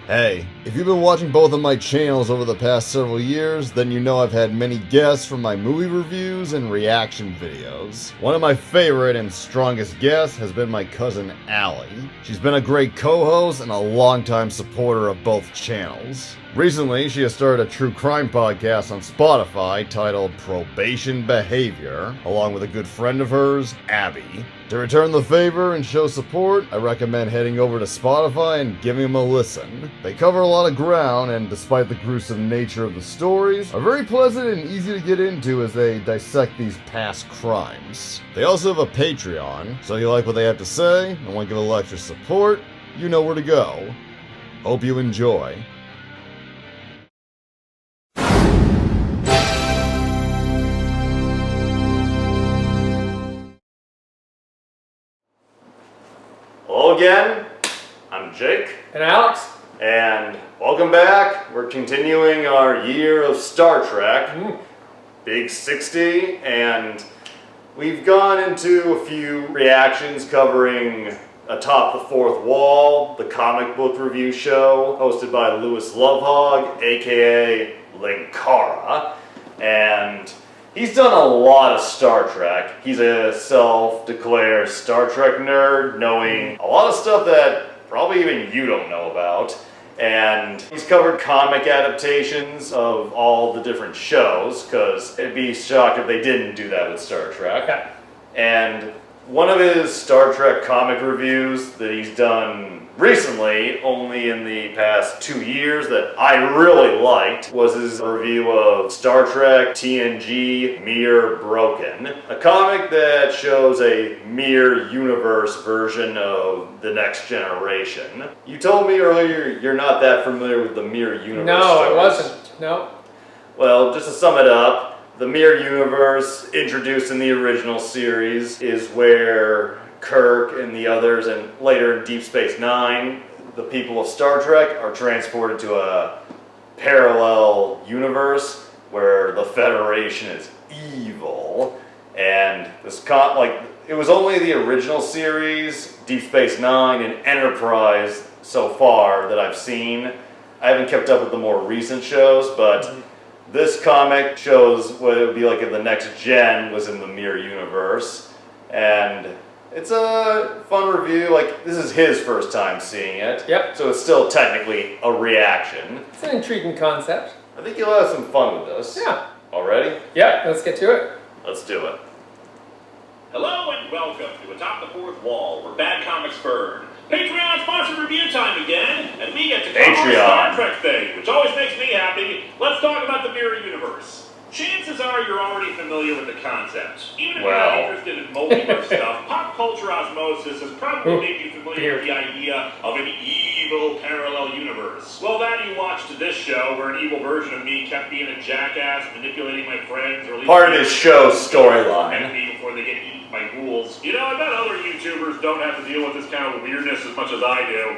Hey, if you've been watching both of my channels over the past several years, then you know I've had many guests from my movie reviews and reaction videos. One of my favorite and strongest guests has been my cousin Allie. She's been a great co-host and a longtime supporter of both channels. Recently, she has started a true crime podcast on Spotify titled Probation Behavior, along with a good friend of hers, Abby. To return the favor and show support, I recommend heading over to Spotify and giving them a listen. They cover a lot of ground, and despite the gruesome nature of the stories, are very pleasant and easy to get into as they dissect these past crimes. They also have a Patreon, so if you like what they have to say and want to give a little extra support, you know where to go. Hope you enjoy. Hello again, I'm Jake. And Alex. And welcome back. We're continuing our year of Star Trek, Big 60, and we've gone into a few reactions covering Atop the Fourth Wall, the comic book review show hosted by Lewis Lovhaug, aka Linkara, and he's done a lot of Star Trek. He's a self-declared Star Trek nerd, knowing a lot of stuff that probably even you don't know about. And he's covered comic adaptations of all the different shows, because it'd be shocked if they didn't do that with Star Trek. Okay. And one of his Star Trek comic reviews that he's done recently, only in the past 2 years, that I really liked, was his review of Star Trek TNG Mirror Broken, a comic that shows a mirror universe version of The Next Generation. You told me earlier you're not that familiar with the mirror universe. No, stories. I wasn't. No. Well, just to sum it up, the mirror universe, introduced in the original series, is where Kirk and the others, and later in Deep Space Nine, the people of Star Trek are transported to a parallel universe where the Federation is evil. And this it was only the original series, Deep Space Nine, and Enterprise so far that I've seen. I haven't kept up with the more recent shows, but this comic shows what it would be like if the Next Gen was in the mirror universe. And it's a fun review. This is his first time seeing it. Yep. So it's still technically a reaction. It's an intriguing concept. I think you'll have some fun with this. Yeah. Already? Yeah, let's get to it. Let's do it. Hello and welcome to Atop the Fourth Wall, where bad comics burn. Patreon sponsored review time again, and we get to cover a Star Trek thing, which always makes me happy. Let's talk about the mirror universe. Chances are you're already familiar with the concept. Even if you're not interested in multiverse stuff, pop culture osmosis has probably made you familiar with the idea of an evil parallel universe. Well, that you watched this show, where an evil version of me kept being a jackass, manipulating my friends, or part of his show's storyline. Before they get eaten by ghouls. You know, I bet other YouTubers don't have to deal with this kind of weirdness as much as I do.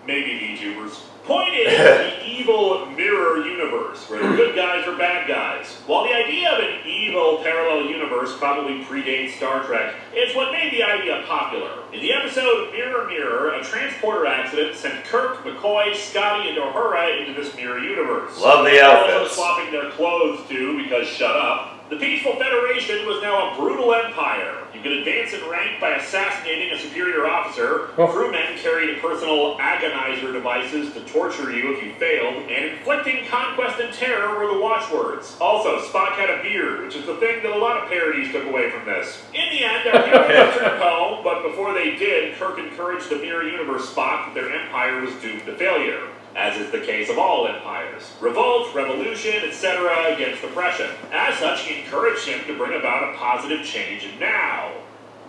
Maybe VTubers. Point is, the evil mirror universe, where the good guys are bad guys. While the idea of an evil parallel universe probably predates Star Trek, it's what made the idea popular. In the episode Mirror Mirror, a transporter accident sent Kirk, McCoy, Scotty, and Uhura into this mirror universe. Love the outfits. Also swapping their clothes too, because shut up. The peaceful Federation was now a brutal empire. You could advance in rank by assassinating a superior officer. Crewmen carried personal agonizer devices to torture you if you failed, and inflicting conquest and terror were the watchwords. Also, Spock had a beard, which is the thing that a lot of parodies took away from this. In the end, our heroes returned home, but before they did, Kirk encouraged the Mirror Universe Spock that their empire was doomed to failure, as is the case of all empires. Revolt, revolution, etc. against oppression. As such, he encouraged him to bring about a positive change now,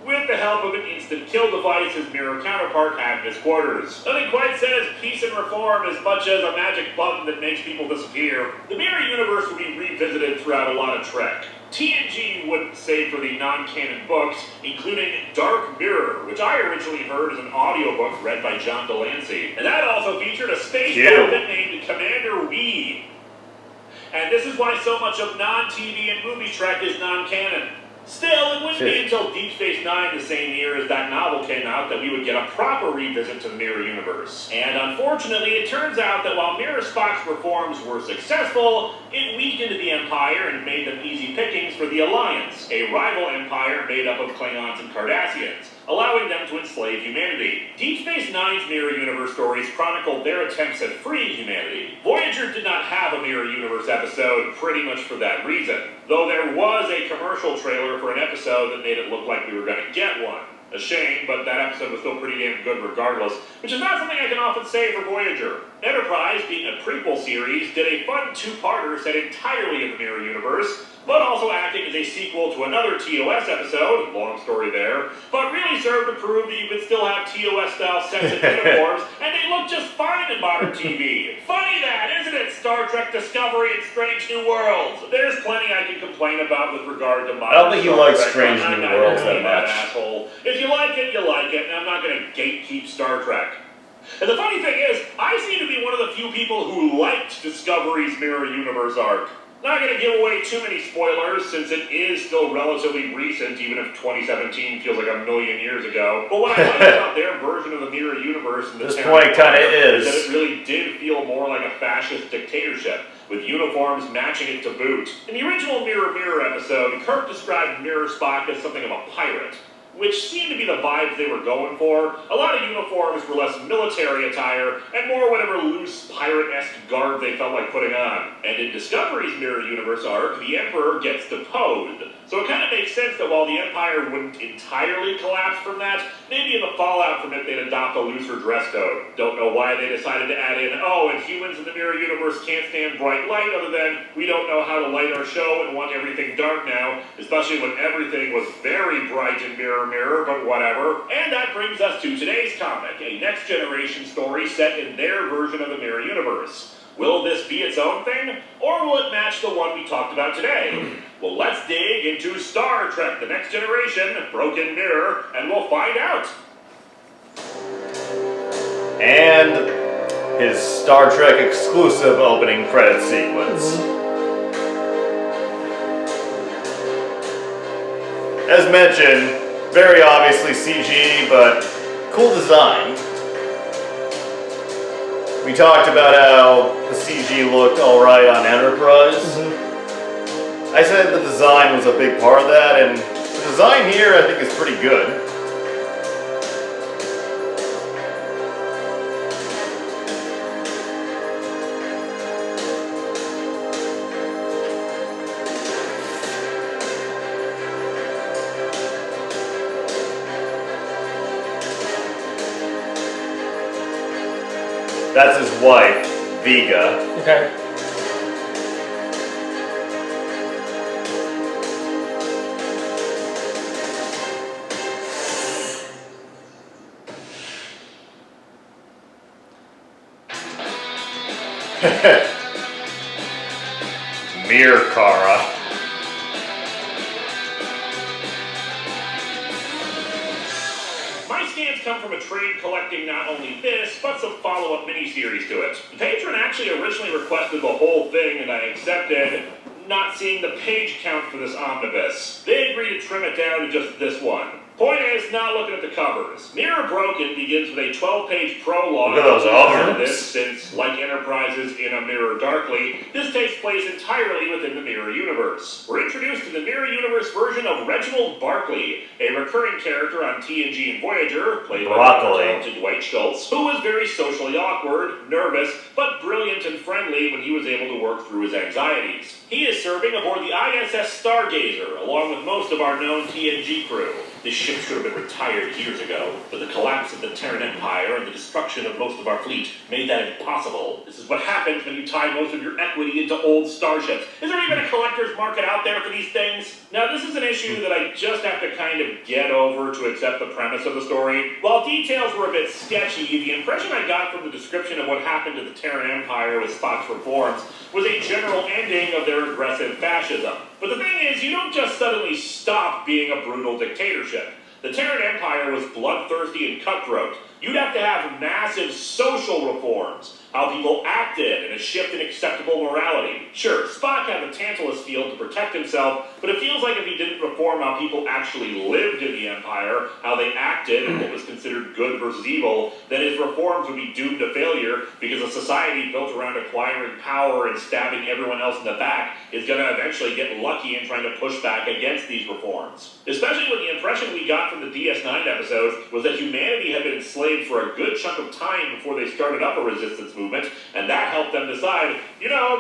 with the help of an instant kill device his mirror counterpart had in his quarters. Nothing quite says peace and reform as much as a magic button that makes people disappear. The mirror universe will be revisited throughout a lot of Trek. TNG wouldn't, say for the non-canon books, including Dark Mirror, which I originally heard as an audiobook read by John Delancey. And that also featured a space elephant named Commander Wee. And this is why so much of non-TV and movie Trek is non-canon. Still, it wouldn't be until Deep Space Nine the same year as that novel came out that we would get a proper revisit to the Mirror Universe. And unfortunately, it turns out that while Mirror Spock's reforms were successful, it weakened the Empire and made them easy pickings for the Alliance, a rival empire made up of Klingons and Cardassians, allowing them to enslave humanity. Deep Space Nine's Mirror Universe stories chronicled their attempts at freeing humanity. Voyager did not have a Mirror Universe episode pretty much for that reason, though there was a commercial trailer for an episode that made it look like we were going to get one. A shame, but that episode was still pretty damn good regardless, which is not something I can often say for Voyager. Enterprise, being a prequel series, did a fun two-parter set entirely in the Mirror Universe, but also acting as a sequel to another TOS episode, long story there, but really served to prove that you could still have TOS-style sets and uniforms, and they look just fine in modern TV. Funny that, isn't it? Star Trek Discovery and Strange New Worlds. There's plenty I can complain about with regard to modern I don't think you like Trek, Strange but I'm New not Worlds gonna be that much. Asshole. If you like it, you like it, and I'm not going to gatekeep Star Trek. And the funny thing is, I seem to be one of the few people who liked Discovery's Mirror Universe arc. Not going to give away too many spoilers, since it is still relatively recent, even if 2017 feels like a million years ago. But what I like about their version of the Mirror Universe and the This point kind of is. that it really did feel more like a fascist dictatorship, with uniforms matching it to boot. In the original Mirror Mirror episode, Kirk described Mirror Spock as something of a pirate, which seemed to be the vibes they were going for. A lot of uniforms were less military attire, and more whatever loose pirate-esque garb they felt like putting on. And in Discovery's Mirror Universe arc, the Emperor gets deposed. So it kind of makes sense that while the Empire wouldn't entirely collapse from that, maybe in the fallout from it they'd adopt a looser dress code. Don't know why they decided to add in, oh, and humans in the Mirror Universe can't stand bright light, other than we don't know how to light our show and want everything dark now, especially when everything was very bright in Mirror, but whatever. And that brings us to today's comic, a Next Generation story set in their version of the Mirror Universe. Will this be its own thing, or will it match the one we talked about today? Well, let's dig into Star Trek The Next Generation, Broken Mirror, and we'll find out. And his Star Trek exclusive opening credit sequence. As mentioned, very obviously CG, but cool design. We talked about how the CG looked alright on Enterprise. I said the design was a big part of that, and the design here I think is pretty good. That's his wife, Vega. Okay. Linkara. My scans come from a trade collecting not only this, but some follow-up miniseries to it. The patron actually originally requested the whole thing, and I accepted, not seeing the page count for this omnibus. They agreed to trim it down to just this one. Point is, not looking at the covers. Mirror Broken begins with a 12-page prologue. Look at those arms. This, since, like Enterprise's In a Mirror Darkly, this takes place entirely within the Mirror Universe. We're introduced to the Mirror Universe version of Reginald Barclay, a recurring character on TNG and Voyager, played by the talented Dwight Schultz, who was very socially awkward, nervous, but brilliant and friendly when he was able to work through his anxieties. He is serving aboard the ISS Stargazer, along with most of our known TNG crew. This ship should have been retired years ago, but the collapse of the Terran Empire and the destruction of most of our fleet made that impossible. This is what happens when you tie most of your equity into old starships. Is there even a collector's market out there for these things? Now, this is an issue that I just have to kind of get over to accept the premise of the story. While details were a bit sketchy, the impression I got from the description of what happened to the Terran Empire with Spock's reforms was a general ending of their aggressive fascism. But the thing is, you don't just suddenly stop being a brutal dictatorship. The Terran Empire was bloodthirsty and cutthroat. You'd have to have massive social reforms, how people acted, and a shift in acceptable morality. Sure, Spock had the Tantalus field to protect himself, but it feels like if he didn't reform reform how people actually lived in the Empire, how they acted, and what was considered good versus evil, then his reforms would be doomed to failure because a society built around acquiring power and stabbing everyone else in the back is going to eventually get lucky in trying to push back against these reforms. Especially when the impression we got from the DS9 episodes was that humanity had been enslaved for a good chunk of time before they started up a resistance movement, and that helped them decide,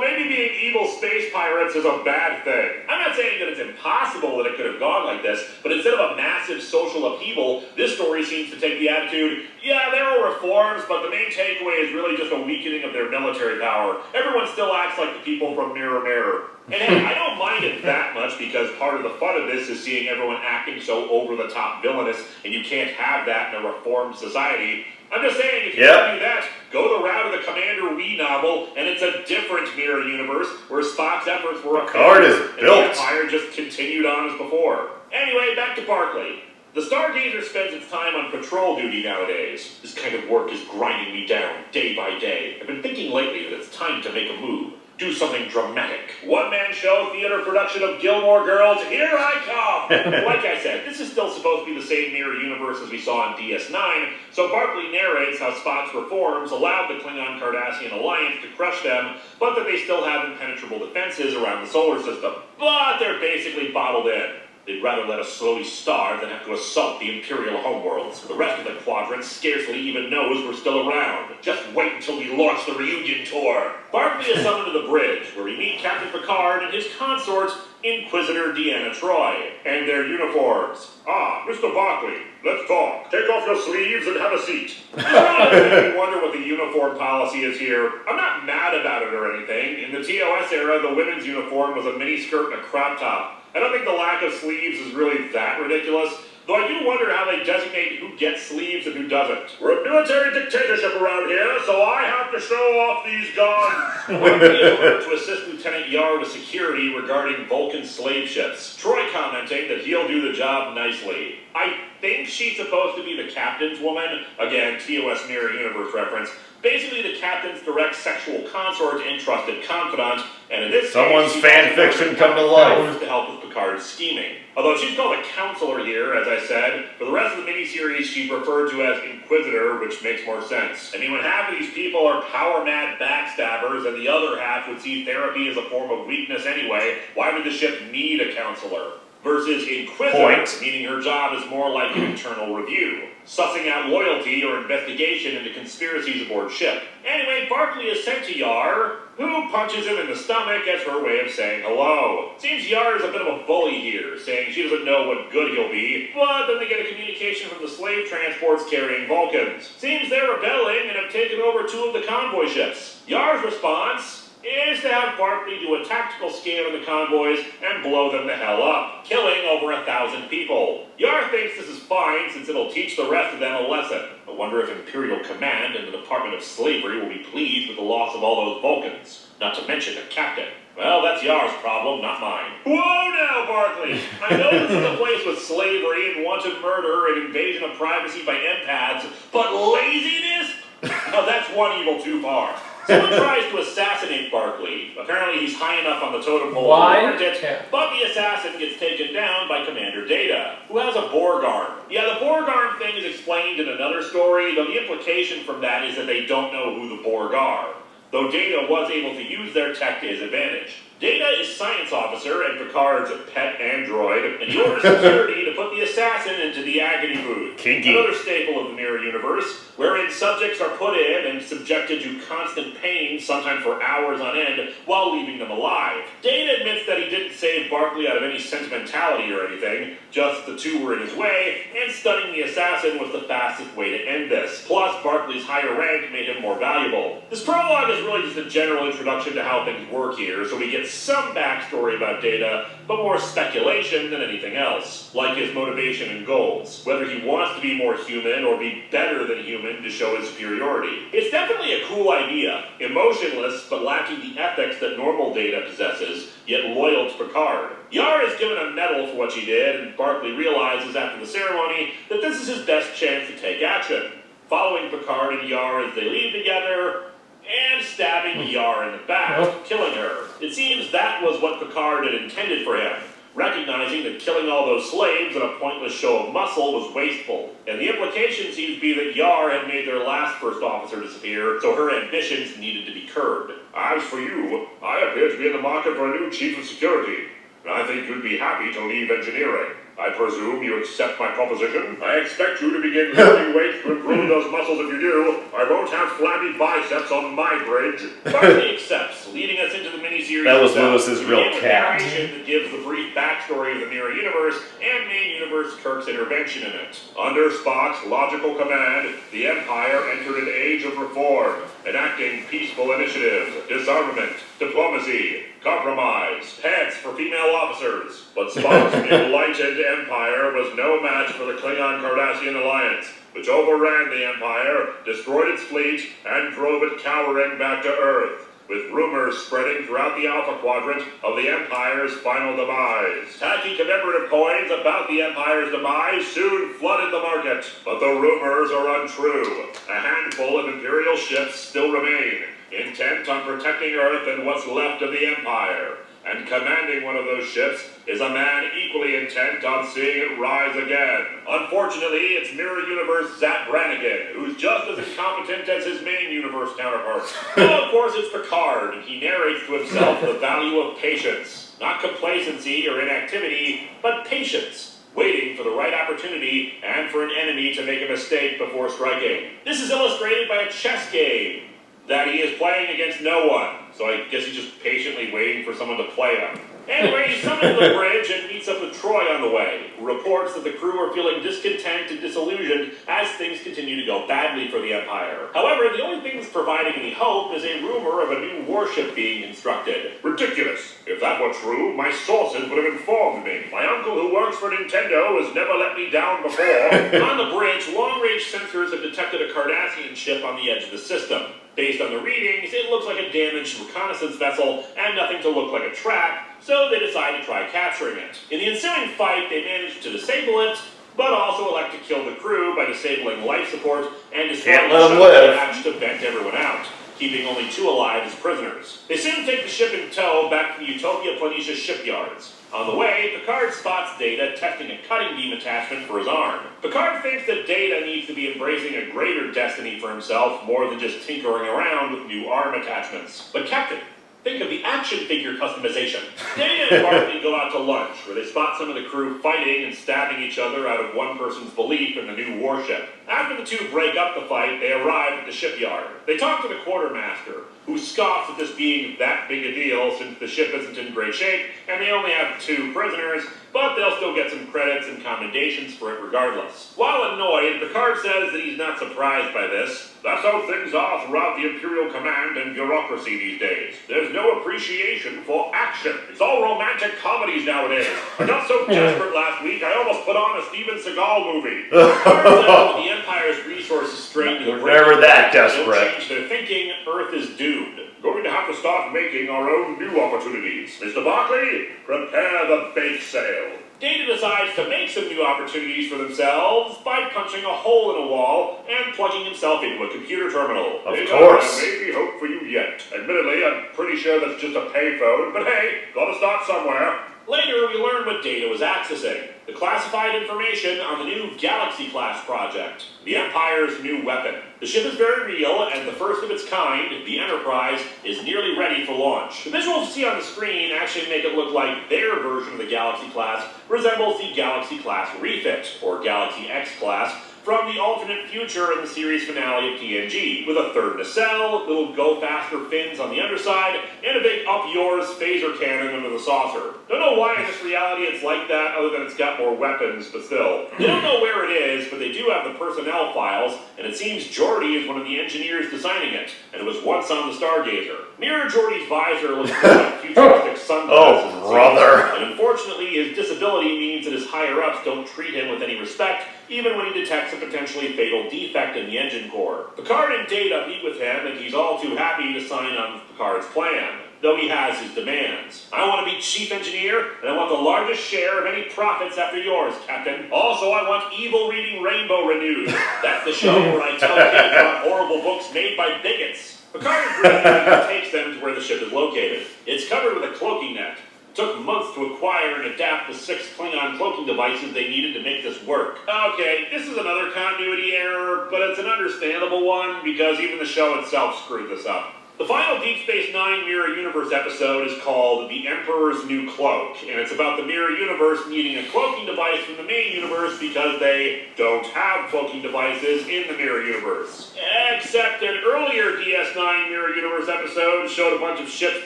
maybe being evil space pirates is a bad thing. I'm not saying that it's impossible that it could have gone like this, but instead of a massive social upheaval, this story seems to take the attitude, yeah, there were reforms, but the main takeaway is really just a weakening of their military power. Everyone still acts like the people from Mirror Mirror. And hey, I don't mind it that much because part of the fun of this is seeing everyone acting so over-the-top villainous, and you can't have that in a reformed society. I'm just saying, if you want to do that, go the route of the Commander Wee novel, and it's a different mirror universe where Spock's efforts were Picard is built. And the Empire just continued on as before. Anyway, back to Barclay. The Stargazer spends its time on patrol duty nowadays. This kind of work is grinding me down day by day. I've been thinking lately that it's time to make a move. Do something dramatic. One-man show theater production of Gilmore Girls, here I come! Like I said, this is still supposed to be the same mirror universe as we saw in DS9, so Barclay narrates how Spock's reforms allowed the Klingon-Cardassian alliance to crush them, but that they still have impenetrable defenses around the solar system. But they're basically bottled in. They'd rather let us slowly starve than have to assault the Imperial homeworlds. The rest of the quadrant scarcely even knows we're still around. Just wait until we launch the reunion tour. Barclay is summoned to the bridge, where we meet Captain Picard and his consort, Inquisitor Deanna Troi, and their uniforms. Ah, Mr. Barclay, let's talk. Take off your sleeves and have a seat. You wonder what the uniform policy is here. I'm not mad about it or anything. In the TOS era, the women's uniform was a miniskirt and a crop top. I don't think the lack of sleeves is really that ridiculous, though I do wonder how they designate who gets sleeves and who doesn't. We're a military dictatorship around here, so I have to show off these guns. Barclay is ordered to assist Lieutenant Yar with security regarding Vulcan slave ships. Troy commenting that he'll do the job nicely. I think she's supposed to be the captain's woman. Again, TOS Mirror Universe reference. Basically the captain's direct sexual consort and trusted confidant, and in this someone's case, fan fiction come to life. To help with Picard's scheming. Although she's called a counselor here, as I said, for the rest of the miniseries she's referred to as Inquisitor, which makes more sense. I mean, when half of these people are power-mad backstabbers and the other half would see therapy as a form of weakness anyway, why would the ship need a counselor? Versus Inquisitor, meaning her job is more like an internal review, sussing out loyalty or investigation into conspiracies aboard ship. Anyway, Barclay is sent to Yar, who punches him in the stomach as her way of saying hello. Seems Yar is a bit of a bully here, saying she doesn't know what good he'll be, but then they get a communication from the slave transports carrying Vulcans. Seems they're rebelling and have taken over 2 of the convoy ships. Yar's response is to have Barclay do a tactical scan of the convoys and blow them the hell up, killing over 1,000 people. Yar thinks this is fine since it'll teach the rest of them a lesson. I wonder if Imperial Command and the Department of Slavery will be pleased with the loss of all those Vulcans, not to mention the captain. Well, that's Yar's problem, not mine. Whoa now, Barclay! I know this is a place with slavery and wanton murder and invasion of privacy by empaths, but laziness? Now that's one evil too far. Someone tries to assassinate Barclay. Apparently he's high enough on the totem pole to warrant it, but the assassin gets taken down by Commander Data, who has a Borg arm. Yeah, the Borg arm thing is explained in another story, though the implication from that is that they don't know who the Borg are, though Data was able to use their tech to his advantage. Data is science officer and Picard's pet android, and he orders security to put the assassin into the agony booth. Kinky. Another staple of the Mirror Universe, wherein subjects are put in and subjected to constant pain, sometimes for hours on end, while leaving them alive. Data admits that he didn't save Barclay out of any sentimentality or anything, just the 2 were in his way, and stunning the assassin was the fastest way to end this. Plus, Barclay's higher rank made him more valuable. This prologue is really just a general introduction to how things work here, so we get some backstory about Data, but more speculation than anything else, like his motivation and goals, whether he wants to be more human or be better than human to show his superiority. It's definitely a cool idea, emotionless but lacking the ethics that normal Data possesses, yet loyal to Picard. Yar is given a medal for what she did, and Barclay realizes after the ceremony that this is his best chance to take action, following Picard and Yar as they leave together, and stabbing Yar in the back, killing her. It seems that was what Picard had intended for him. recognizing that killing all those slaves in a pointless show of muscle was wasteful. And the implication seems to be that Yar had made their last first officer disappear, so her ambitions needed to be curbed. As for you, I appear to be in the market for a new chief of security, and I think you'd be happy to leave engineering. I presume you accept my proposition? I expect you to begin lifting weights to improve those muscles. If you do, I won't have flabby biceps on my bridge. Barkley accepts, leading us into the miniseries. That was Lewis's real cat. That gives the brief backstory of the Mirror Universe and main universe Kirk's intervention in it. Under Spock's logical command, the Empire entered an age of reform, enacting peaceful initiatives, disarmament, diplomacy, compromise, pants for female officers. But Spock's enlightened empire was no match for the Klingon-Cardassian alliance, which overran the Empire, destroyed its fleet, and drove it cowering back to Earth, with rumors spreading throughout the Alpha Quadrant of the Empire's final demise. Tacky commemorative coins about the Empire's demise soon flooded the market, but the rumors are untrue. A handful of Imperial ships still remain, intent on protecting Earth and what's left of the Empire. And commanding one of those ships is a man equally intent on seeing it rise again. Unfortunately, it's Mirror Universe Zach Brannigan, who's just as incompetent as his main universe counterpart. Well, of course, it's Picard, and he narrates to himself the value of patience. Not complacency or inactivity, but patience. Waiting for the right opportunity and for an enemy to make a mistake before striking. This is illustrated by a chess game that he is playing against no one. So I guess he's just patiently waiting for someone to play him. Anyway, he summons the bridge and meets up with Troy on the way, who reports that the crew are feeling discontent and disillusioned as things continue to go badly for the Empire. However, the only thing that's providing any hope is a rumor of a new warship being constructed. Ridiculous. If that were true, my sources would have informed me. My uncle who works for Nintendo has never let me down before. On the bridge, long-range sensors have detected a Cardassian ship on the edge of the system. Based on the readings, it looks like a damaged reconnaissance vessel and nothing to look like a trap, so they decide to try capturing it. In the ensuing fight, they manage to disable it, but also elect to kill the crew by disabling life support and destroying the shuttle hatch to vent everyone out, keeping only 2 alive as prisoners. They soon take the ship in tow back to the Utopia Planitia shipyards. On the way, Picard spots Data testing a cutting beam attachment for his arm. Picard thinks that Data needs to be embracing a greater destiny for himself more than just tinkering around with new arm attachments. But Captain, think of the action figure customization. Data and Barkley go out to lunch, where they spot some of the crew fighting and stabbing each other out of one person's belief in the new warship. After the two break up the fight, they arrive at the shipyard. They talk to the quartermaster, who scoffs at this being that big a deal since the ship isn't in great shape and they only have 2 prisoners, but they'll still get some credits and commendations for it regardless. While annoyed, Picard says that he's not surprised by this. That's how things are throughout the Imperial Command and bureaucracy these days. There's no appreciation for action. It's all romantic comedies nowadays. I got so desperate last week, I almost put on a Steven Seagal movie. Picard says that the Empire's resources strained to the brink. Never that desperate. Change their thinking, Earth is doomed. Going to have to start making our own new opportunities. Mr. Barkley, prepare the bake sale. Data decides to make some new opportunities for themselves by punching a hole in a wall and plugging himself into a computer terminal. Of course. There may be hope for you yet. Admittedly, I'm pretty sure that's just a payphone, but hey, gotta start somewhere. Later, we learn what Data was accessing. The classified information on the new Galaxy-class project, the Empire's new weapon. The ship is very real, and the first of its kind, the Enterprise, is nearly ready for launch. The visuals you see on the screen actually make it look like their version of the Galaxy-class resembles the Galaxy-class refit, or Galaxy X-class, from the alternate future in the series finale of TNG, with a third nacelle, little go-faster fins on the underside, and a big up-yours phaser cannon under the saucer. Don't know why in this reality it's like that, other than it's got more weapons, but still. They don't know where it is, but they do have the personnel files, and it seems Geordi is one of the engineers designing it, and it was once on the Stargazer. Mirror Geordi's visor looks like futuristic sunglasses. Oh, brother. And unfortunately, his disability means that his higher-ups don't treat him with any respect, even when he detects a potentially fatal defect in the engine core. Picard and Data meet with him, and he's all too happy to sign on with Picard's plan, though he has his demands. I want to be chief engineer, and I want the largest share of any profits after yours, Captain. Also, I want Evil Reading Rainbow renewed. That's the show where I tell kids about horrible books made by bigots. Picard agrees and takes them to where the ship is located. It's covered with a cloaking net. Took months to acquire and adapt the 6 Klingon cloaking devices they needed to make this work. Okay, this is another continuity error, but it's an understandable one because even the show itself screwed this up. The final Deep Space Nine Mirror Universe episode is called The Emperor's New Cloak, and it's about the Mirror Universe needing a cloaking device from the main universe because they don't have cloaking devices in the Mirror Universe. Except an earlier DS9 Mirror Universe episode showed a bunch of ships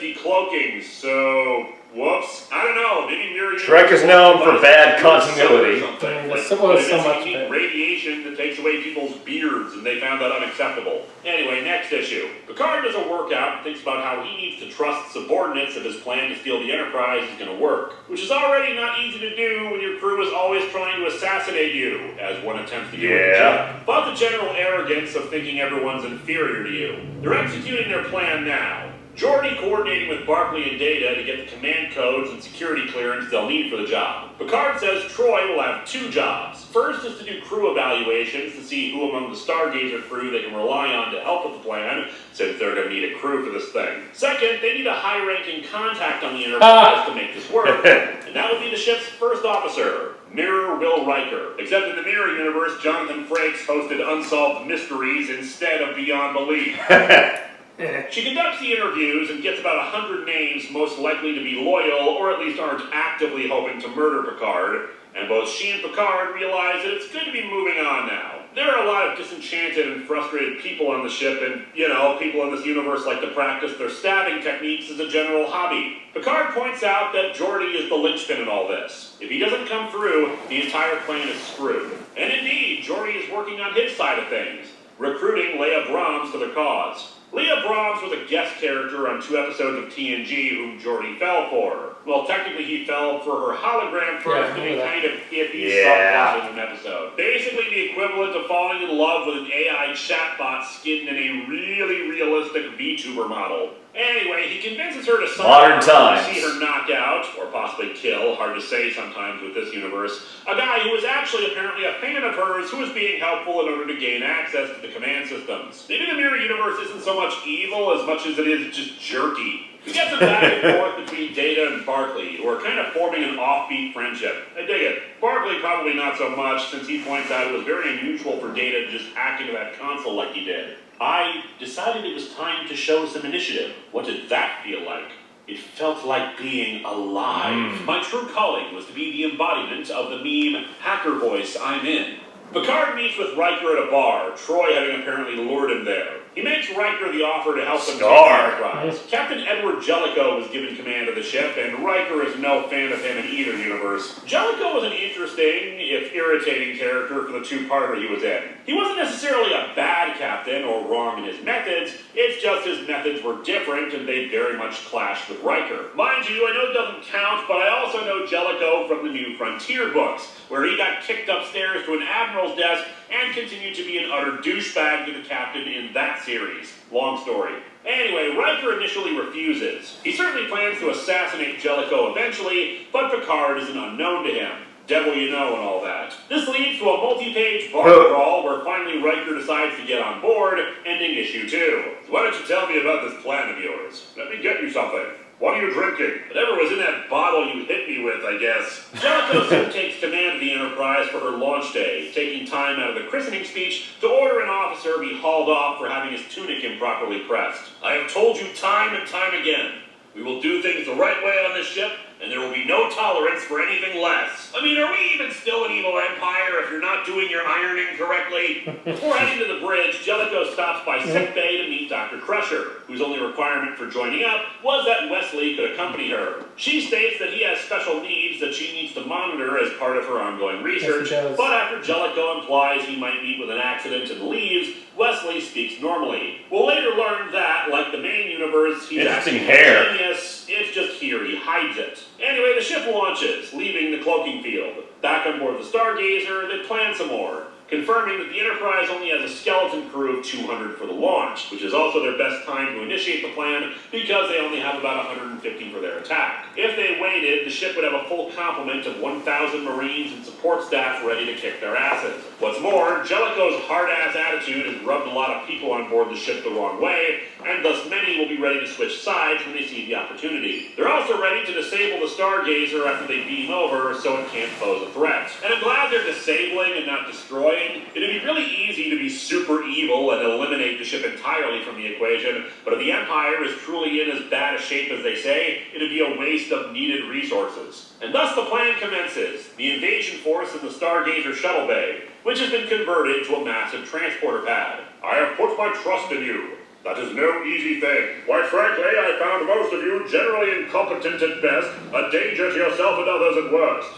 decloaking, so... whoops. I don't know. Maybe Mirror Universe... Trek is known for bad continuity. Radiation that takes away people's beards, and they found that unacceptable. Anyway, next issue. Picard does a workout and thinks about how he needs to trust subordinates if his plan to steal the Enterprise is going to work, which is already not easy to do when your crew is always trying to assassinate you, as one attempts to do with the job. But the general arrogance of thinking everyone's inferior to you. They're executing their plan now. Geordi coordinating with Barclay and Data to get the command codes and security clearance they'll need for the job. Picard says Troy will have 2 jobs. First is to do crew evaluations to see who among the Stargazer crew they can rely on to help with the plan, since they're going to need a crew for this thing. Second, they need a high-ranking contact on the Enterprise to make this work, and that would be the ship's first officer, Mirror Will Riker. Except in the Mirror Universe, Jonathan Frakes hosted Unsolved Mysteries instead of Beyond Belief. She conducts the interviews and gets about 100 names most likely to be loyal or at least aren't actively hoping to murder Picard, and both she and Picard realize that it's good to be moving on now. There are a lot of disenchanted and frustrated people on the ship, and, people in this universe like to practice their stabbing techniques as a general hobby. Picard points out that Geordi is the linchpin in all this. If he doesn't come through, the entire plan is screwed. And indeed, Geordi is working on his side of things, recruiting Leia Brahms to the cause. Leah Brahms was a guest character on 2 episodes of TNG whom Geordi fell for. Well, technically he fell for her hologram first to be kind of iffy subplot in an episode. Basically the equivalent of falling in love with an AI chatbot skinned in a really realistic VTuber model. Anyway, he convinces her to see her knock out, or possibly kill, hard to say sometimes with this universe, a guy who was actually apparently a fan of hers who was being helpful in order to gain access to the command systems. Maybe the Mirror Universe isn't so much evil as much as it is just jerky. He gets it back and forth between Data and Barclay, who are kind of forming an offbeat friendship. I dig it. Barclay probably not so much, since he points out it was very unusual for Data to just hack into that console like he did. I decided it was time to show some initiative. What did that feel like? It felt like being alive. My true calling was to be the embodiment of the meme hacker voice I'm in. Picard meets with Riker at a bar, Troy having apparently lured him there. He makes Riker the offer to help them take the Enterprise. Captain Edward Jellicoe was given command of the ship, and Riker is no fan of him in either universe. Jellicoe was an interesting, if irritating character for the 2-parter he was in. He wasn't necessarily a bad captain or wrong in his methods, it's just his methods were different and they very much clashed with Riker. Mind you, I know it doesn't count, but I also know Jellicoe from the New Frontier books, where he got kicked upstairs to an admiral's desk and continued to be an utter douchebag to the captain in that series. Long story. Anyway, Riker initially refuses. He certainly plans to assassinate Jellicoe eventually, but Picard is an unknown to him. Devil you know and all that. This leads to a multi-page bar crawl where finally Riker decides to get on board, ending issue 2. So why don't you tell me about this plan of yours? Let me get you something. What are you drinking? Whatever was in that bottle you hit me with, I guess. Jellicoe soon takes command of the Enterprise for her launch day, taking time out of the christening speech to order an officer be hauled off for having his tunic improperly pressed. I have told you time and time again, we will do things the right way on this ship, and there will be no tolerance for anything less. I mean, are we even still an evil empire if you're not doing your ironing correctly? Before heading to the bridge, Jellicoe stops by sickbay to meet Dr. Crusher, whose only requirement for joining up was that Wesley could accompany her. She states that he has special needs that she needs to monitor as part of her ongoing research, but after Jellicoe implies he might meet with an accident and leaves, Wesley speaks normally. We'll later learn that, like the main universe, he's actually genius. It's just here he hides it. Anyway, the ship launches, leaving the cloaking field. Back on board the Stargazer, they plan some more. confirming that the Enterprise only has a skeleton crew of 200 for the launch, which is also their best time to initiate the plan because they only have about 150 for their attack. If they waited, the ship would have a full complement of 1,000 Marines and support staff ready to kick their asses. What's more, Jellicoe's hard-ass attitude has rubbed a lot of people on board the ship the wrong way, and thus many will be ready to switch sides when they see the opportunity. They're also ready to disable the Stargazer after they beam over so it can't pose a threat. And I'm glad they're disabling and not destroying. It'd be really easy to be super evil and eliminate the ship entirely from the equation, but if the Empire is truly in as bad a shape as they say, it'd be a waste of needed resources. And thus the plan commences, the invasion force in the Stargazer shuttle bay, which has been converted to a massive transporter pad. I have put my trust in you. That is no easy thing. Quite frankly, I found most of you generally incompetent at best, a danger to yourself and others at worst.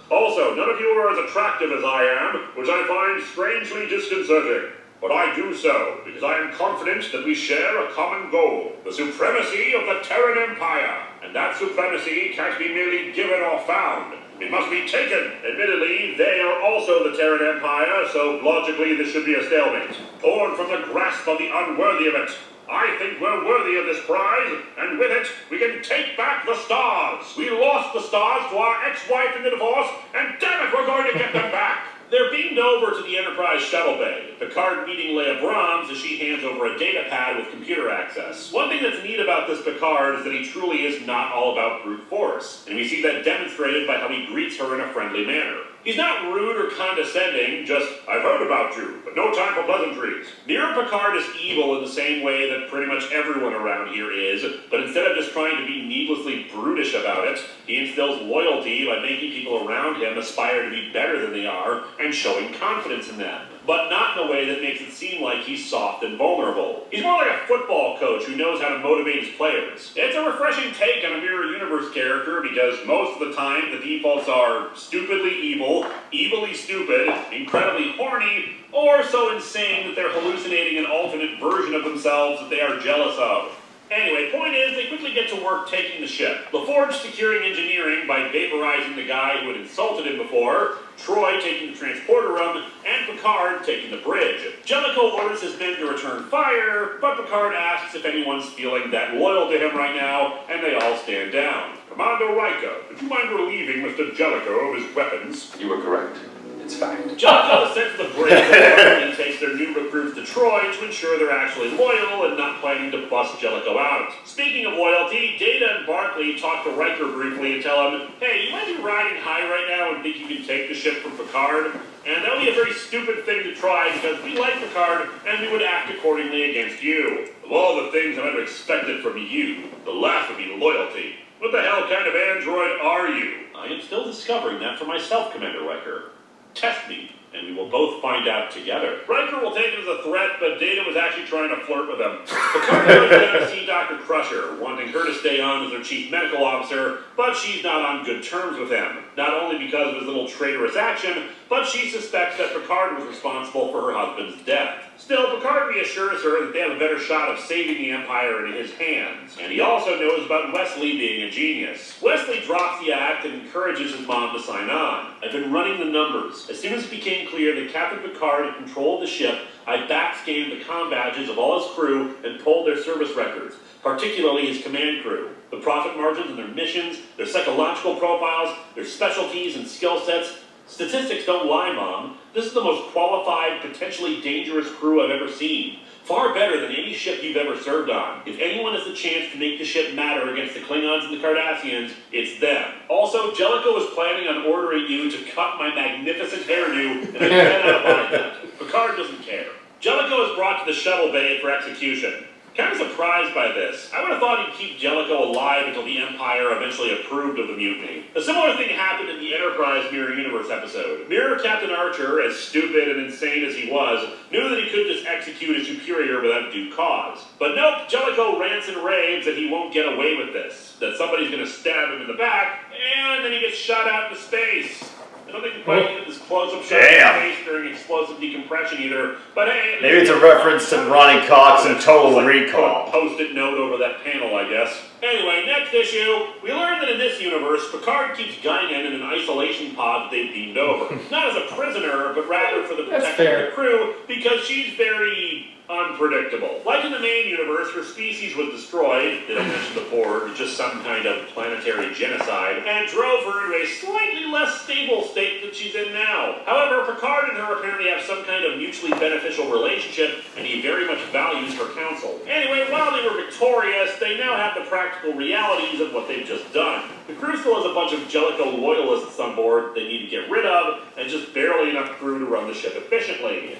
Also, none of you are as attractive as I am, which I find strangely disconcerting. But I do so because I am confident that we share a common goal, the supremacy of the Terran Empire. And that supremacy can't be merely given or found. It must be taken. Admittedly, they are also the Terran Empire, so logically this should be a stalemate. Torn from the grasp of the unworthy of it. I think we're worthy of this prize, and with it, we can take back the stars. We lost the stars to our ex-wife in the divorce, and damn it, we're going to get them back. They're beamed over to the Enterprise shuttle bay, Picard meeting Leia Brahms as she hands over a data pad with computer access. One thing that's neat about this Picard is that he truly is not all about brute force, and we see that demonstrated by how he greets her in a friendly manner. He's not rude or condescending, just, I've heard about you, but no time for pleasantries. Nero Picard is evil in the same way that pretty much everyone around here is, but instead of just trying to be needlessly brutish about it, he instills loyalty by making people around him aspire to be better than they are and showing confidence in them. But not in a way that makes it seem like he's soft and vulnerable. He's more like a football coach who knows how to motivate his players. It's a refreshing take on a Mirror Universe character because most of the time the defaults are stupidly evil, evilly stupid, incredibly horny, or so insane that they're hallucinating an alternate version of themselves that they are jealous of. Anyway, point is, they quickly get to work taking the ship. LaForge securing engineering by vaporizing the guy who had insulted him before, Troy taking the transporter room, and Picard taking the bridge. Jellicoe orders his men to return fire, but Picard asks if anyone's feeling that loyal to him right now, and they all stand down. Commander Riker, would you mind relieving Mr. Jellicoe of his weapons? You were correct. It's fact. Jellicoe is sent to the bridge and takes their new recruits to Troy to ensure they're actually loyal and not planning to bust Jellicoe out. Speaking of loyalty, Data and Barclay talk to Riker briefly and tell him, hey, you might be riding high right now and think you can take the ship from Picard, and that would be a very stupid thing to try because we like Picard and we would act accordingly against you. Of all the things I've ever expected from you, the last would be loyalty. What the hell kind of android are you? I am still discovering that for myself, Commander Riker. Test me, and we will both find out together. Riker will take it as a threat, but Data was actually trying to flirt with him. Picard goes down to see Dr. Crusher, wanting her to stay on as their chief medical officer, but she's not on good terms with him. Not only because of his little traitorous action, but she suspects that Picard was responsible for her husband's death. Still, Picard reassures her that they have a better shot of saving the Empire in his hands. And he also knows about Wesley being a genius. Wesley drops the act and encourages his mom to sign on. I've been running the numbers. As soon as it became clear that Captain Picard had control of the ship, I backscanned the comm badges of all his crew and pulled their service records, particularly his command crew. The profit margins and their missions, their psychological profiles, their specialties and skill sets. Statistics don't lie, Mom. This is the most qualified, potentially dangerous crew I've ever seen. Far better than any ship you've ever served on. If anyone has the chance to make the ship matter against the Klingons and the Cardassians, it's them. Also, Jellicoe is planning on ordering you to cut my magnificent hairdo, and I cannot abide that. Picard doesn't care. Jellicoe is brought to the shuttle bay for execution. Kind of surprised by this. I would have thought he'd keep Jellicoe alive until the Empire eventually approved of the mutiny. A similar thing happened in the Enterprise Mirror Universe episode. Mirror Captain Archer, as stupid and insane as he was, knew that he could just execute his superior without due cause. But nope, Jellicoe rants and raves that he won't get away with this. That somebody's gonna stab him in the back, and then he gets shot out into space. I don't think we quite get this close-up shot of his face during explosive decompression either, but hey... Maybe it's a reference to Ronnie Cox and Total Recall. Post-it note over that panel, I guess. Anyway, next issue, we learn that in this universe, Picard keeps Guinan in an isolation pod that they've beamed over. Not as a prisoner, but rather for the protection of the crew, because she's very unpredictable. Like in the main universe, her species was destroyed, they don't mention the Borg, just some kind of planetary genocide, and drove her into a slightly less stable state that she's in now. However, Picard and her apparently have some kind of mutually beneficial relationship, and he very much values her counsel. Anyway, while they were victorious, they now have the practical realities of what they've just done. The crew still has a bunch of Jellicoe loyalists on board they need to get rid of, and just barely enough crew to run the ship efficiently.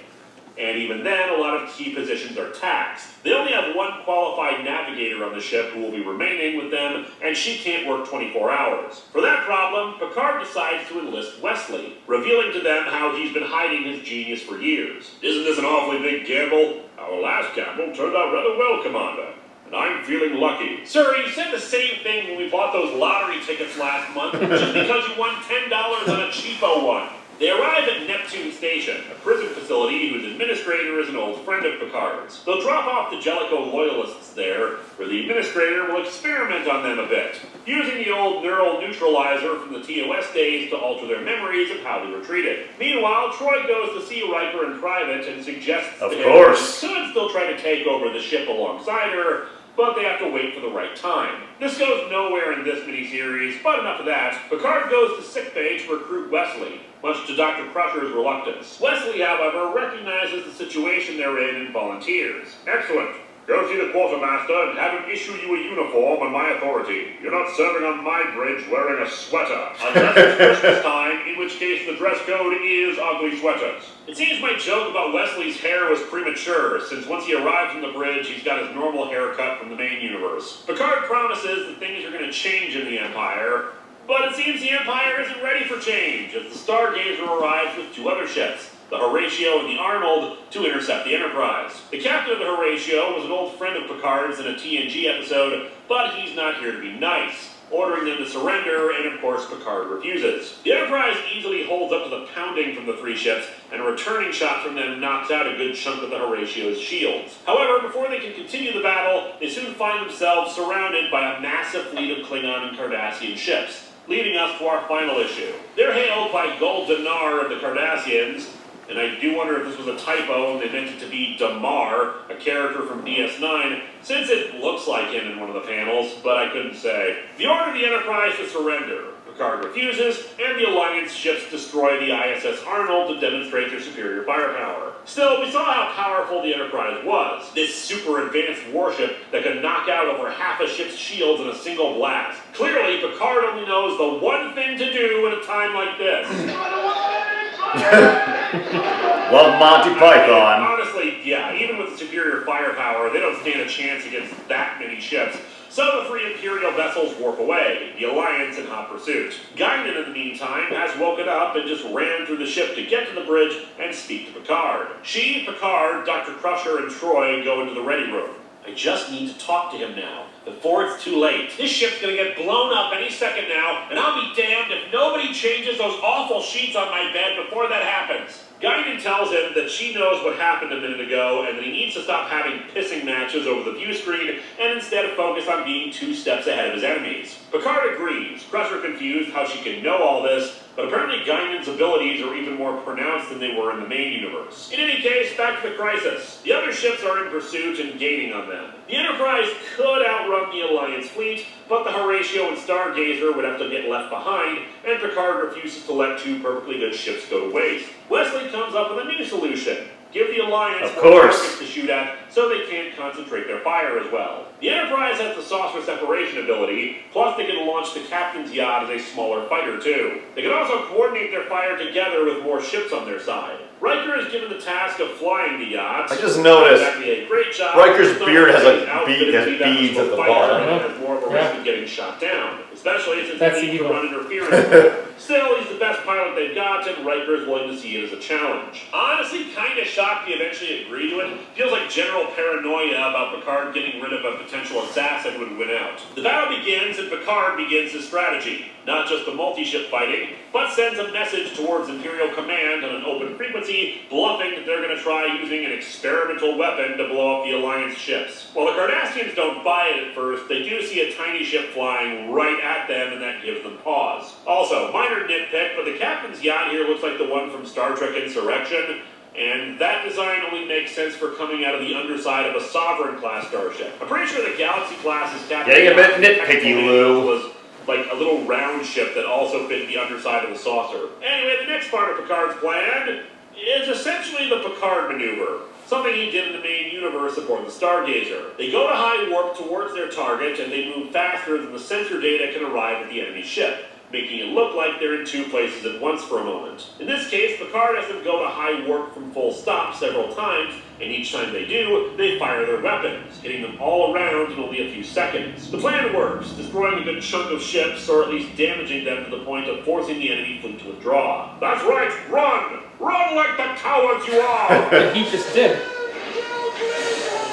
And even then, a lot of key positions are taxed. They only have one qualified navigator on the ship who will be remaining with them, and she can't work 24 hours. For that problem, Picard decides to enlist Wesley, revealing to them how he's been hiding his genius for years. Isn't this an awfully big gamble? Our last gamble turned out rather well, Commander. And I'm feeling lucky. Sir, you said the same thing when we bought those lottery tickets last month, just because you won $10 on a cheapo one. They arrive at Neptune Station, a prison facility whose administrator is an old friend of Picard's. They'll drop off the Jellicoe loyalists there, where the administrator will experiment on them a bit, using the old neural neutralizer from the TOS days to alter their memories of how they were treated. Meanwhile, Troy goes to see Riker in private and suggests to him that he could still try to take over the ship alongside her, but they have to wait for the right time. This goes nowhere in this miniseries, but enough of that. Picard goes to sickbay to recruit Wesley, much to Dr. Crusher's reluctance. Wesley, however, recognizes the situation they're in and volunteers. Excellent. Go see the quartermaster and have him issue you a uniform on my authority. You're not serving on my bridge wearing a sweater. Unless it's Christmas time, in which case the dress code is ugly sweaters. It seems my joke about Wesley's hair was premature, since once he arrives on the bridge, he's got his normal haircut from the main universe. Picard promises that things are going to change in the Empire, but it seems the Empire isn't ready for change, as the Stargazer arrives with two other ships, the Horatio and the Arnold, to intercept the Enterprise. The captain of the Horatio was an old friend of Picard's in a TNG episode, but he's not here to be nice, ordering them to surrender, and of course Picard refuses. The Enterprise easily holds up to the pounding from the three ships, and a returning shot from them knocks out a good chunk of the Horatio's shields. However, before they can continue the battle, they soon find themselves surrounded by a massive fleet of Klingon and Cardassian ships, leading us to our final issue. They're hailed by Gul Dunar of the Cardassians, and I do wonder if this was a typo and they meant it to be Damar, a character from DS9, since it looks like him in one of the panels, but I couldn't say. They order the Enterprise to surrender. Picard refuses, and the Alliance ships destroy the ISS Arnold to demonstrate their superior firepower. Still, we saw how powerful the Enterprise was. This super advanced warship that could knock out over half a ship's shields in a single blast. Clearly, Picard only knows the one thing to do at a time like this. Love Monty Python. Honestly, yeah, even with the superior firepower, they don't stand a chance against that many ships. So the three Imperial vessels warp away, the Alliance in hot pursuit. Guinan, in the meantime, has woken up and just ran through the ship to get to the bridge and speak to Picard. She, Picard, Dr. Crusher, and Troy go into the ready room. I just need to talk to him now, before it's too late. This ship's gonna get blown up any second now, and I'll be damned if nobody changes those awful sheets on my bed before that happens. Guinan tells him that she knows what happened a minute ago and that he needs to stop having pissing matches over the view screen and instead focus on being 2 steps ahead of his enemies. Picard agrees, Crusher confused how she can know all this, but apparently Guinan's abilities are even more pronounced than they were in the main universe. In any case, back to the crisis. The other ships are in pursuit and gaining on them. The Enterprise could outrun the Alliance fleet, but the Horatio and Stargazer would have to get left behind, and Picard refuses to let 2 perfectly good ships go to waste. Wesley comes up with a new solution. Give the Alliance more targets to shoot at, so they can't concentrate their fire as well. The Enterprise has the saucer separation ability, plus they can launch the captain's yacht as a smaller fighter too. They can also coordinate their fire together with more ships on their side. Riker is given the task of flying the yacht. I just noticed exactly a great job. Riker's beard has beads at the bottom. Has more of a risk of getting shot down, especially since he needs to run interference. Still, he's the best pilot they've got, and Riker is willing to see it as a challenge. Honestly, kinda shocked he eventually agreed to it. Feels like general paranoia about Picard getting rid of a potential assassin would win out. The battle begins, and Picard begins his strategy. Not just the multi-ship fighting, but sends a message towards Imperial Command frequency, bluffing that they're going to try using an experimental weapon to blow up the Alliance ships. While the Cardassians don't buy it at first, they do see a tiny ship flying right at them, and that gives them pause. Also, minor nitpick, but the captain's yacht here looks like the one from Star Trek Insurrection, and that design only makes sense for coming out of the underside of a Sovereign-class starship. I'm pretty sure the Galaxy-class's captain Getting a bit nitpicky, Lou. was like a little round ship that also fit the underside of the saucer. Anyway, the next part of Picard's plan is essentially the Picard maneuver, something he did in the main universe aboard the Stargazer. They go to high warp towards their target, and they move faster than the sensor data can arrive at the enemy ship, making it look like they're in two places at once for a moment. In this case, Picard has them go to high warp from full stop several times, and each time they do, they fire their weapons, hitting them all around in only a few seconds. The plan works, destroying a good chunk of ships, or at least damaging them to the point of forcing the enemy fleet to withdraw. That's right, run! Run like the cowards you are! And he just did.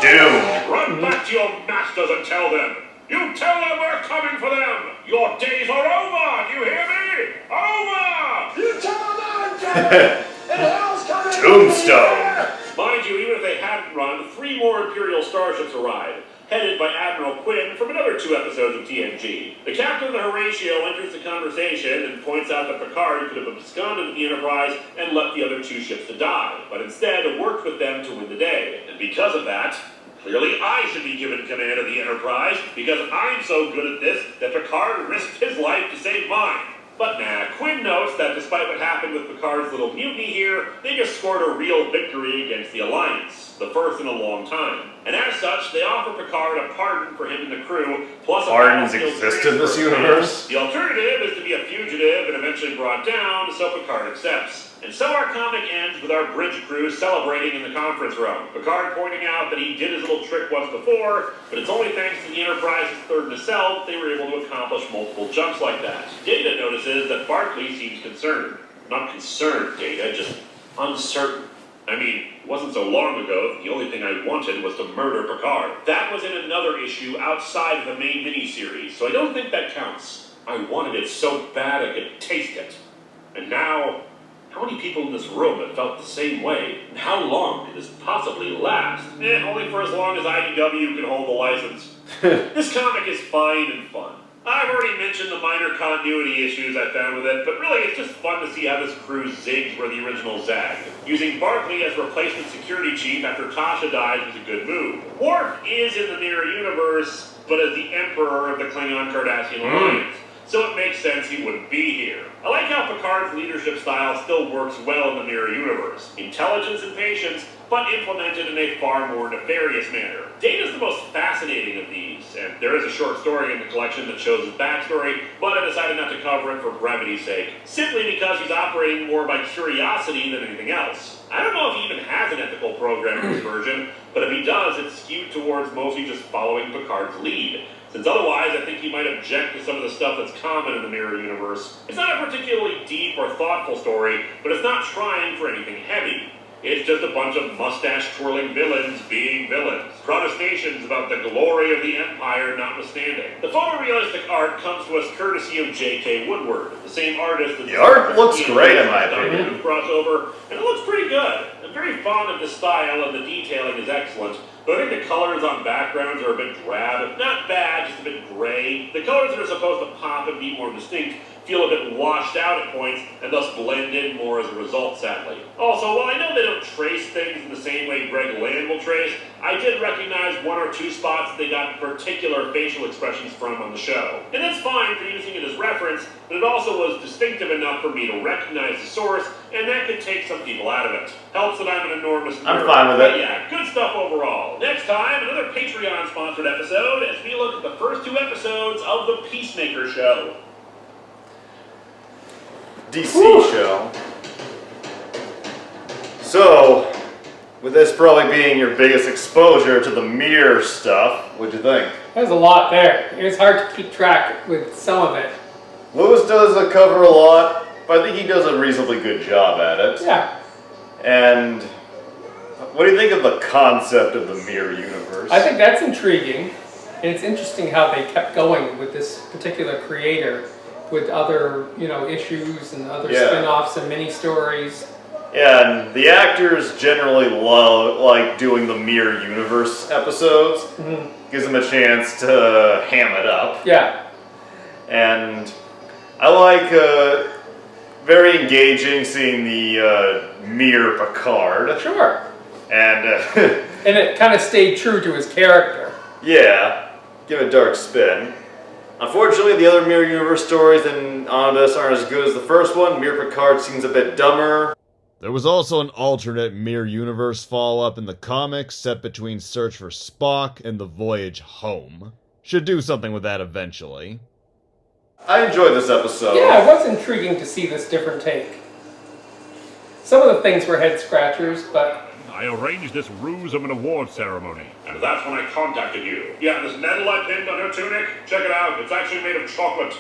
Doom. Run back to your masters and tell them! You tell them we're coming for them! Your days are over! You hear me? Over! You tell them I'm coming! And hell's coming! Tombstone. Mind you, even if they hadn't run, 3 more Imperial starships arrive, headed by Admiral Quinn from another 2 episodes of TNG. The captain of the Horatio enters the conversation and points out that Picard could have absconded with the Enterprise and left the other 2 ships to die, but instead worked with them to win the day. And because of that, clearly I should be given command of the Enterprise, because I'm so good at this that Picard risked his life to save mine. But nah, Quinn notes that despite what happened with Picard's little mutiny here, they just scored a real victory against the Alliance, the first in a long time. And as such, they offer Picard a pardon for him and the crew, plus a Pardons battlefield exist in this transfer. universe? The alternative is to be a fugitive and eventually brought down, so Picard accepts. And so our comic ends with our bridge crew celebrating in the conference room. Picard pointing out that he did his little trick once before, but it's only thanks to the Enterprise's third nacelle that they were able to accomplish multiple jumps like that. Data notices that Barclay seems concerned. Not concerned, Data, just uncertain. I mean, it wasn't so long ago that the only thing I wanted was to murder Picard. That was in another issue outside of the main miniseries, so I don't think that counts. I wanted it so bad I could taste it. And now, how many people in this room have felt the same way? And how long did this possibly last? Only for as long as IDW can hold the license. This comic is fine and fun. I've already mentioned the minor continuity issues I found with it, but really it's just fun to see how this crew zigs where the original zagged. Using Barclay as replacement security chief after Tasha died was a good move. Worf is in the mirror universe, but as the emperor of the Klingon Cardassian Alliance, so it makes sense he wouldn't be here. I like how Picard's leadership style still works well in the mirror universe. Intelligence and patience, but implemented in a far more nefarious manner. Data's the most fascinating of these, and there is a short story in the collection that shows his backstory, but I decided not to cover it for brevity's sake, simply because he's operating more by curiosity than anything else. I don't know if he even has an ethical program in this version, but if he does, it's skewed towards mostly just following Picard's lead. Since otherwise, I think he might object to some of the stuff that's common in the mirror universe. It's not a particularly deep or thoughtful story, but it's not trying for anything heavy. It's just a bunch of mustache-twirling villains being villains. Protestations about the glory of the Empire notwithstanding. The photorealistic art comes to us courtesy of J.K. Woodward, the same artist that The art looks great in my opinion. Crossover, and it looks pretty good. I'm very fond of the style, and the detailing is excellent. But I think the colors on backgrounds are a bit drab. Not bad, just a bit gray. The colors that are supposed to pop and be more distinct feel a bit washed out at points, and thus blend in more as a result, sadly. Also, while I know they don't trace things in the same way Greg Land will trace, I did recognize 1 or 2 spots that they got particular facial expressions from on the show. And that's fine for using it as reference, but it also was distinctive enough for me to recognize the source, and that could take some people out of it. Helps that I'm an enormous nerd. I'm fine with it. But yeah, good stuff overall. Next time, another Patreon-sponsored episode as we look at the first 2 episodes of The Peacemaker Show. DC show. So, with this probably being your biggest exposure to the mirror stuff, what'd you think? There's a lot there. It's hard to keep track with some of it. Lewis does cover a lot, but I think he does a reasonably good job at it. Yeah. And what do you think of the concept of the mirror universe? I think that's intriguing. And it's interesting how they kept going with this particular creator with other, issues and other spin-offs and mini-stories. Yeah, and the actors generally like doing the Mirror Universe episodes. Gives them a chance to ham it up. Yeah. And I like very engaging seeing the Mirror Picard. Sure. And and it kind of stayed true to his character. Yeah, give it a dark spin. Unfortunately, the other Mirror Universe stories in Omnibus aren't as good as the first one. Mirror Picard seems a bit dumber. There was also an alternate Mirror Universe follow-up in the comics set between Search for Spock and The Voyage Home. Should do something with that eventually. I enjoyed this episode. Yeah, it was intriguing to see this different take. Some of the things were head-scratchers, but... I arranged this ruse of an award ceremony. And that's when I contacted you. Yeah, this medal I pinned on her tunic, check it out. It's actually made of chocolate.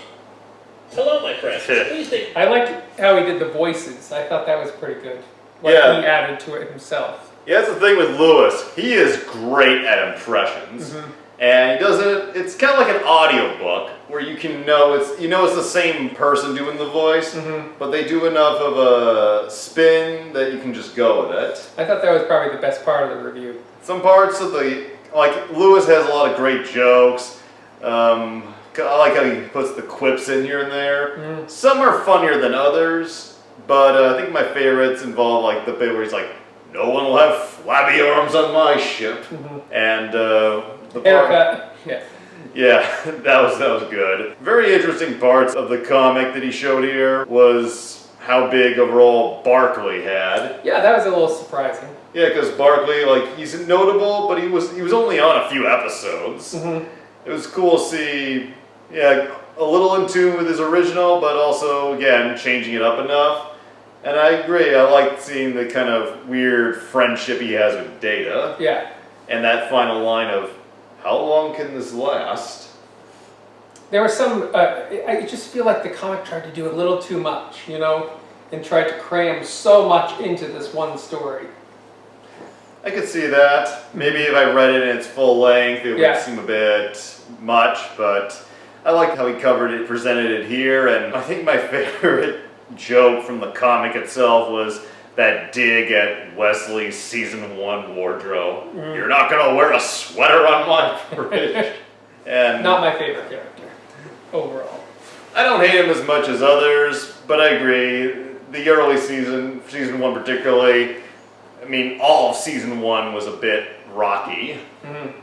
Hello, my friends. Please take... I liked how he did the voices. I thought that was pretty good. What he added to it himself. Yeah, that's the thing with Lewis. He is great at impressions. And he does it, it's kind of like an audiobook where you can know it's the same person doing the voice, but they do enough of a spin that you can just go with it. I thought that was probably the best part of the review. Some parts of like Lewis has a lot of great jokes. I like how he puts the quips in here and there. Some are funnier than others, but I think my favorites involve like the bit where he's like, "No one will have flabby arms on my ship," and the haircut. Yeah, that was good. Very interesting parts of the comic that he showed here was how big a role Barkley had. Yeah, that was a little surprising. Yeah, because Barkley, like, he's notable, but he was only on a few episodes. It was cool to see, yeah, a little in tune with his original, but also, again, changing it up enough. And I agree, I like seeing the kind of weird friendship he has with Data. Yeah. And that final line of, how long can this last? There was some, I just feel like the comic tried to do a little too much, you know, and tried to cram so much into this one story. I could see that. Maybe if I read it in its full length, it would seem a bit much, but I like how he covered it, presented it here, and I think my favorite joke from the comic itself was that dig at Wesley's season 1 wardrobe. You're not gonna wear a sweater on my bridge. And not my favorite character overall. I don't hate him as much as others, but I agree. The early season 1 particularly, I mean, all of season 1 was a bit rocky.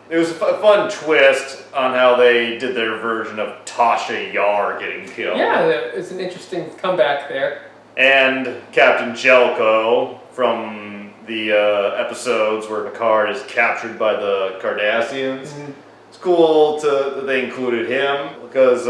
It was a fun twist on how they did their version of Tasha Yar getting killed. Yeah, it's an interesting comeback there. And Captain Jellicoe from the episodes where Picard is captured by the Cardassians. It's cool that they included him because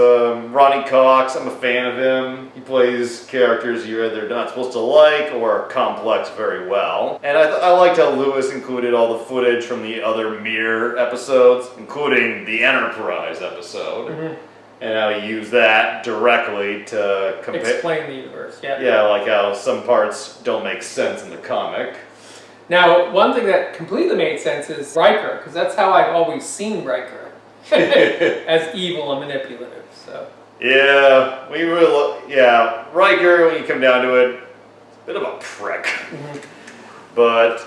Ronnie Cox, I'm a fan of him. He plays characters you're either not supposed to like or complex very well. And I liked how Lewis included all the footage from the other Mirror episodes, including the Enterprise episode. And how he used that directly to explain the universe, Yeah, like how some parts don't make sense in the comic. Now, one thing that completely made sense is Riker, because that's how I've always seen Riker, as evil and manipulative. So. Yeah, Riker, when you come down to it, a bit of a prick. But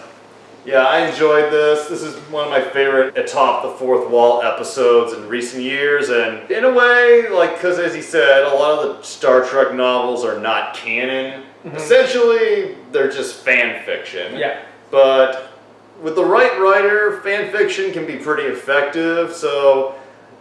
yeah, I enjoyed this. This is one of my favorite Atop the Fourth Wall episodes in recent years, and in a way, like, because as he said, a lot of the Star Trek novels are not canon. Essentially, they're just fan fiction. Yeah. But with the right writer, fan fiction can be pretty effective, so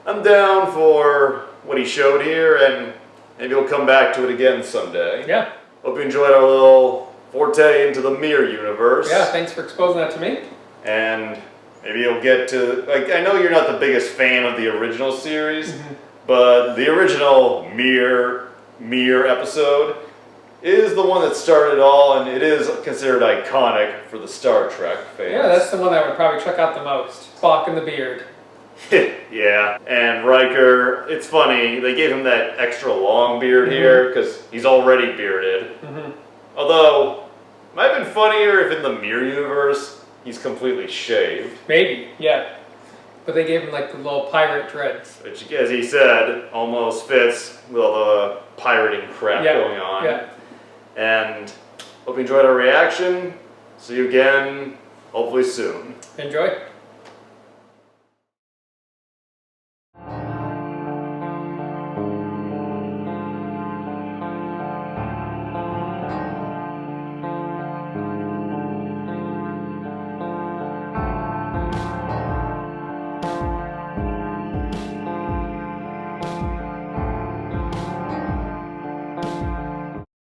I'm down for what he showed here, and maybe we'll come back to it again someday. Yeah. Hope you enjoyed our little forte into the Mirror universe. Yeah, thanks for exposing that to me. And maybe you'll get to, like, I know you're not the biggest fan of the original series, but the original Mirror episode is the one that started it all, and it is considered iconic for the Star Trek fans. Yeah, that's the one that would probably check out the most. Spock and the beard. Yeah, and Riker, it's funny, they gave him that extra long beard here, because he's already bearded. Although, it might have been funnier if in the Mirror universe, he's completely shaved. Maybe, yeah. But they gave him like the little pirate dreads. Which, as he said, almost fits with all the pirating crap going on. Yeah. And Hope you enjoyed our reaction. See you again, hopefully soon. Enjoy.